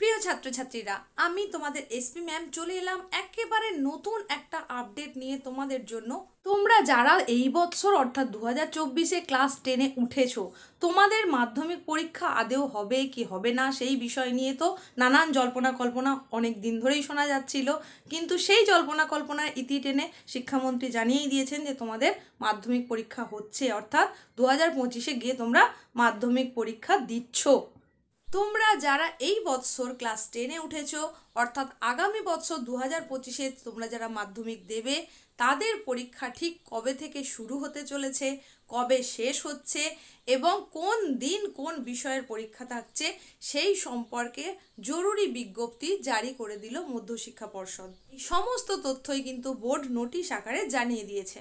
প্রিয় ছাত্রছাত্রীরা, আমি তোমাদের এসপি ম্যাম চলে এলাম একেবারে নতুন একটা আপডেট নিয়ে তোমাদের জন্য। তোমরা যারা এই বছর অর্থাৎ 2024-এ ক্লাস 10-এ উঠেছো, তোমাদের মাধ্যমিক পরীক্ষা আদৌ হবে কি হবে না সেই বিষয় নিয়ে তো নানান জল্পনা কল্পনা অনেক দিন ধরেই শোনা যাচ্ছিল, কিন্তু সেই জল্পনা কল্পনার ইতি টেনে শিক্ষামন্ত্রী জানিয়েই দিয়েছেন যে তোমাদের মাধ্যমিক পরীক্ষা হচ্ছে, অর্থাৎ 2025-এ গিয়ে তোমরা মাধ্যমিক পরীক্ষা দিচ্ছ। তোমরা যারা এই বৎসর ক্লাস 10-এ উঠেছো, অর্থাৎ আগামী বছর 2025-এ তোমরা যারা মাধ্যমিক দেবে, তাদের পরীক্ষা ঠিক কবে থেকে শুরু হতে চলেছে, কবে শেষ হচ্ছে এবং কোন দিন কোন বিষয়ের পরীক্ষা থাকছে সেই সম্পর্কে জরুরি বিজ্ঞপ্তি জারি করে দিল মধ্যশিক্ষা পর্ষদ। এই সমস্ত তথ্যই কিন্তু বোর্ড নোটিশ আকারে জানিয়ে দিয়েছে।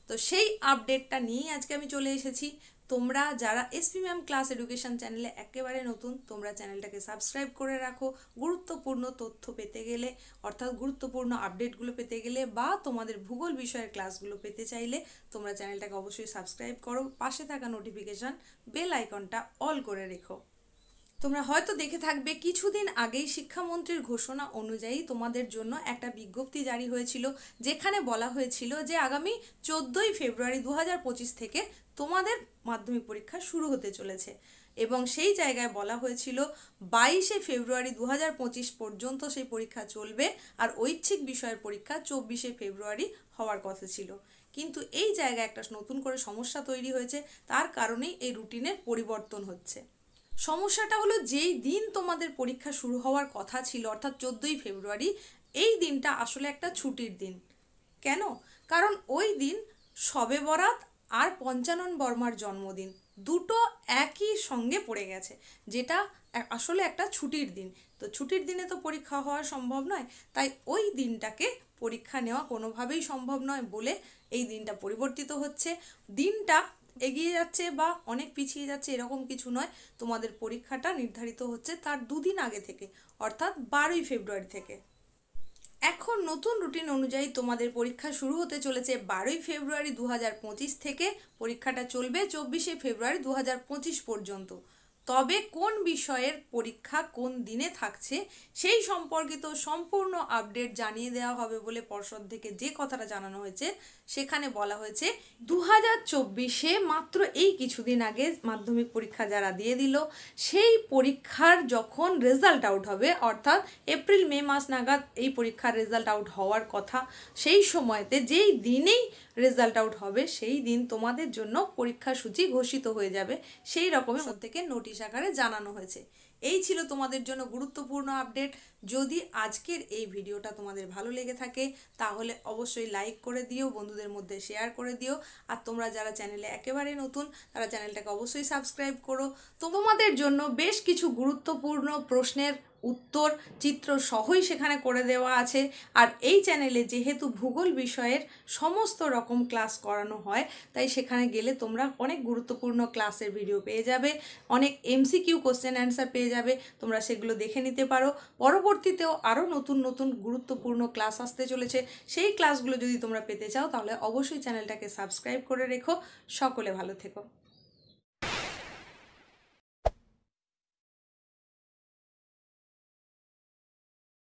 তো সেই আপডেটটা নিয়েই আজকে আমি চলে এসেছি। তোমরা যারা এসপি ম্যাম ক্লাস এডুকেশন চ্যানেলে একেবারে নতুন, তোমরা চ্যানেলটাকে সাবস্ক্রাইব করে রাখো। গুরুত্বপূর্ণ তথ্য পেতে গেলে, অর্থাৎ গুরুত্বপূর্ণ আপডেটগুলো পেতে গেলে বা তোমাদের ভূগোল বিষয়ের ক্লাসগুলো পেতে চাইলে তোমরা চ্যানেলটাকে অবশ্যই সাবস্ক্রাইব করো। পাশে থাকা নোটিফিকেশান বেল আইকনটা অল করে রেখো। তোমরা হয়তো দেখে থাকবে কিছুদিন আগেই শিক্ষামন্ত্রীর ঘোষণা অনুযায়ী তোমাদের জন্য একটা বিজ্ঞপ্তি জারি হয়েছিল, যেখানে বলা হয়েছিল যে আগামী 14ই ফেব্রুয়ারি 2025 থেকে তোমাদের মাধ্যমিক পরীক্ষা শুরু হতে চলেছে এবং সেই জায়গায় বলা হয়েছিল 22শে ফেব্রুয়ারি 2025 পর্যন্ত সেই পরীক্ষা চলবে আর ঐচ্ছিক বিষয়ের পরীক্ষা 24শে ফেব্রুয়ারি হওয়ার কথা ছিল। কিন্তু এই জায়গায় একটা নতুন করে সমস্যা তৈরি হয়েছে, তার কারণেই এই রুটিনের পরিবর্তন হচ্ছে। সমস্যাটা হলো, যেই দিন তোমাদের পরীক্ষা শুরু হওয়ার কথা ছিল অর্থাৎ 14ই ফেব্রুয়ারি, এই দিনটা আসলে একটা ছুটির দিন। কেন? কারণ ওই দিন শবে বরাত আর পঞ্চানন বর্মার জন্মদিন দুটো একই সঙ্গে পড়ে গেছে, যেটা আসলে একটা ছুটির দিন। তো ছুটির দিনে তো পরীক্ষা হওয়া সম্ভব নয়, তাই ওই দিনটাকে পরীক্ষা নেওয়া কোনোভাবেই সম্ভব নয় বলে এই দিনটা পরিবর্তিত হচ্ছে। দিনটা এগিয়ে যাচ্ছে বা অনেক পিছিয়ে যাচ্ছে এরকম কিছু নয়, তোমাদের পরীক্ষাটা নির্ধারিত হচ্ছে তার দুদিন আগে থেকে, অর্থাৎ 12ই ফেব্রুয়ারি থেকে। এখন নতুন রুটিন অনুযায়ী তোমাদের পরীক্ষা শুরু হতে চলেছে 12ই ফেব্রুয়ারি 2025 থেকে, পরীক্ষাটা চলবে 24শে ফেব্রুয়ারি 2025 পর্যন্ত। তবে কোন বিষয়ের পরীক্ষা কোন দিনে থাকছে সেই সম্পর্কিত সম্পূর্ণ আপডেট জানিয়ে দেওয়া হবে বলে পর্ষদ থেকে যে কথাটা জানানো হয়েছে, সেখানে বলা হয়েছে 2024-এ মাত্র এই কিছুদিন আগে মাধ্যমিক পরীক্ষা যারা দিয়ে দিল, সেই পরীক্ষার যখন রেজাল্ট আউট হবে, অর্থাৎ এপ্রিল মে মাস নাগাদ এই পরীক্ষার রেজাল্ট আউট হওয়ার কথা, সেই সময়তে যেই দিনেই রেজাল্ট আউট হবে সেই দিন তোমাদের জন্য পরীক্ষা সূচি ঘোষিত হয়ে যাবে, সেই রকমের থেকে নোটিশ আকারে জানানো হয়েছে। এই ছিল তোমাদের জন্য গুরুত্বপূর্ণ আপডেট। যদি আজকের এই ভিডিওটা তোমাদের ভালো লেগে থাকে তাহলে অবশ্যই লাইক করে দিও, বন্ধুদের মধ্যে শেয়ার করে দিও, আর তোমরা যারা চ্যানেলে একেবারে নতুন তারা চ্যানেলটাকে অবশ্যই সাবস্ক্রাইব করো। তোমাদের জন্য বেশ কিছু গুরুত্বপূর্ণ প্রশ্নের উত্তর চিত্র সহই সেখানে করে দেওয়া আছে। আর এই চ্যানেলে যেহেতু ভূগোল বিষয়ের সমস্ত রকম ক্লাস করানো হয়, তাই সেখানে গেলে তোমরা অনেক গুরুত্বপূর্ণ ক্লাসের ভিডিও পেয়ে যাবে, অনেক এমসিকিউ কোশ্চেন অ্যান্সার পেয়ে যাবে, তোমরা সেগুলো দেখে নিতে পারো। পরবর্তীতেও আরও নতুন নতুন গুরুত্বপূর্ণ ক্লাস আসতে চলেছে, সেই ক্লাসগুলো যদি তোমরা পেতে চাও তাহলে অবশ্যই চ্যানেলটাকে সাবস্ক্রাইব করে রেখো। সকলে ভালো থেকো।